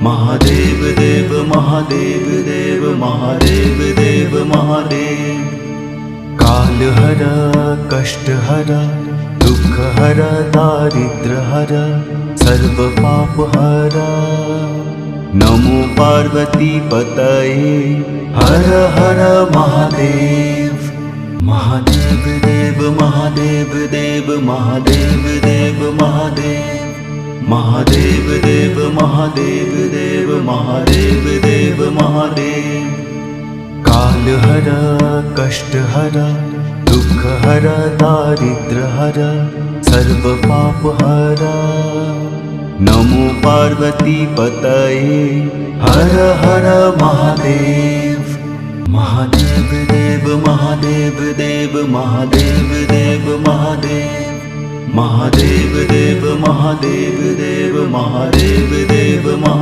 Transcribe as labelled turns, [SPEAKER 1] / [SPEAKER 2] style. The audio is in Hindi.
[SPEAKER 1] महादेव देव महादेव देव महादेव देव महादेव। काल हर कष्ट हर दुख हर दारिद्र हर सर्व पाप हर। नमो पार्वती पतये हर हर महादेव। महादेव देव महादेव देव महादेव देव महादेव। महादेव देव महादेव देव महादेव देव महादेव। काल हर कष्ट हर दुख हर दारिद्र हर सर्व पाप हर। नमो पार्वती पतये हर हर महादेव। महादेव देव महादेव देव महादेव देव महादेव। महादेव देव महादेव देव महादेव देव महादेव।